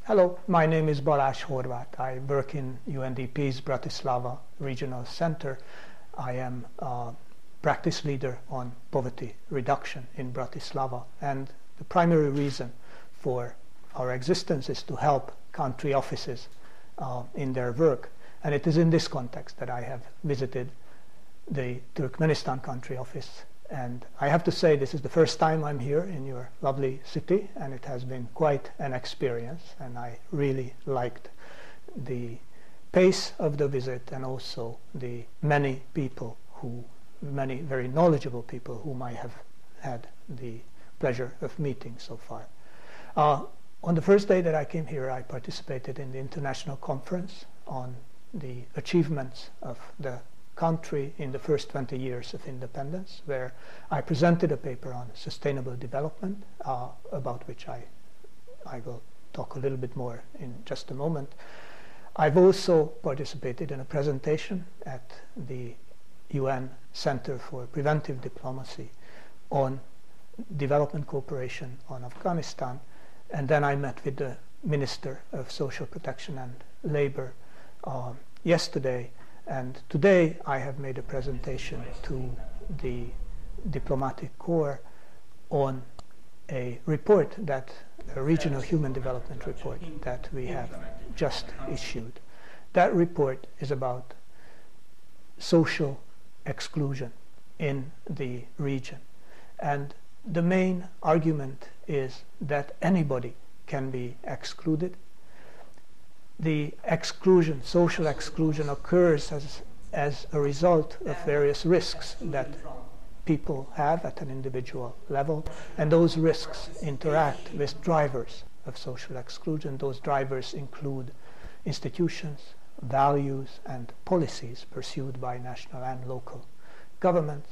Hello, my name is Balazs Horvath. I work in UNDP's Bratislava Regional Center. I am a practice leader on poverty reduction in Bratislava, and the primary reason for our existence is to help country offices in their work. And it is in this context that I have visited the Turkmenistan country office. And I have to say, this is the first time I'm here in your lovely city, and it has been quite an experience, and I really liked the pace of the visit and also the many very knowledgeable people whom I have had the pleasure of meeting so far. On the first day that I came here, I participated in the international conference on the achievements of the country in the first 20 years of independence, where I presented a paper on sustainable development, about which I will talk a little bit more in just a moment. I've also participated in a presentation at the UN Center for Preventive Diplomacy on development cooperation on Afghanistan, and then I met with the Minister of Social Protection and Labor yesterday. And today I have made a presentation to the diplomatic corps on a report, a regional human development report that we have just issued. That report is about social exclusion in the region. And the main argument is that anybody can be excluded. The exclusion, social exclusion, occurs as a result of various risks that people have at an individual level, and those risks interact with drivers of social exclusion. Those drivers include institutions, values, and policies pursued by national and local governments,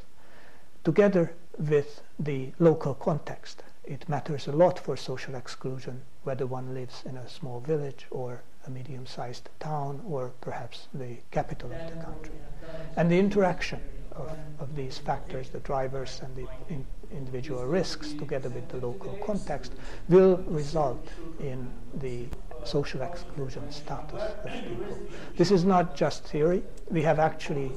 together with the local context. It matters a lot for social exclusion whether one lives in a small village or a medium-sized town, or perhaps the capital of the country. And the interaction of these factors, the drivers and the individual risks, together with the local context, will result in the social exclusion status of people. This is not just theory. We have actually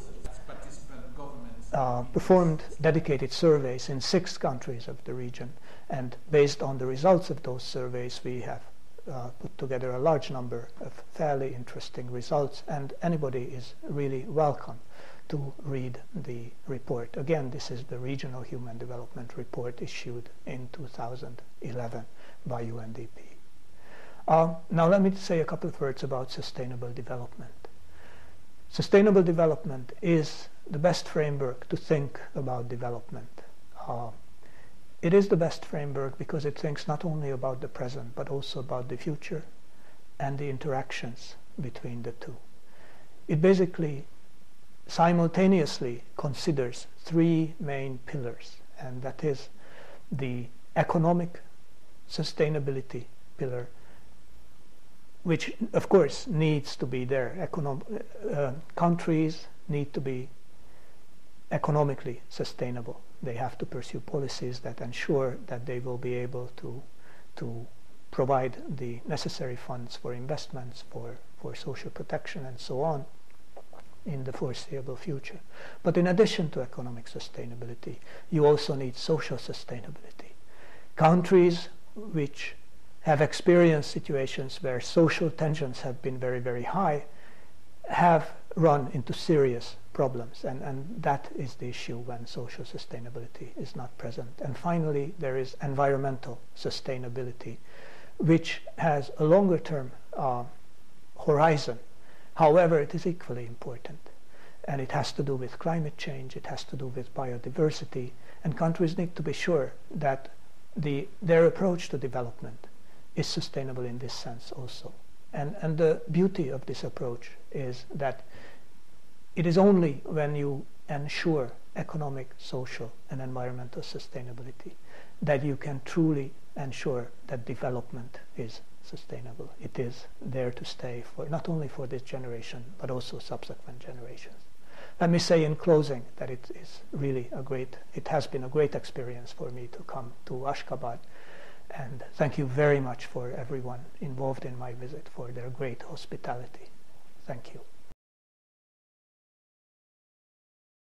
performed dedicated surveys in 6 countries of the region, and based on the results of those surveys, we have put together a large number of fairly interesting results, and anybody is really welcome to read the report. Again, this is the Regional Human Development Report issued in 2011 by UNDP. Now let me say a couple of words about sustainable development. Sustainable development is the best framework to think about development. It is the best framework because it thinks not only about the present, but also about the future and the interactions between the two. It basically simultaneously considers 3 main pillars, and that is the economic sustainability pillar, which of course needs to be there. Countries need to be economically sustainable. They have to pursue policies that ensure that they will be able to provide the necessary funds for investments, for social protection and so on in the foreseeable future. But in addition to economic sustainability, you also need social sustainability. Countries which have experienced situations where social tensions have been very, very high have run into serious problems, and that is the issue when social sustainability is not present. And finally, there is environmental sustainability, which has a longer term horizon. However, it is equally important, and it has to do with climate change, it has to do with biodiversity, and countries need to be sure that their approach to development is sustainable in this sense also. And the beauty of this approach is that it is only when you ensure economic, social, and environmental sustainability that you can truly ensure that development is sustainable. It is there to stay for not only for this generation, but also subsequent generations. Let me say in closing that it has been a great experience for me to come to Ashgabat And thank you very much for everyone involved in my visit for their great hospitality. Thank you.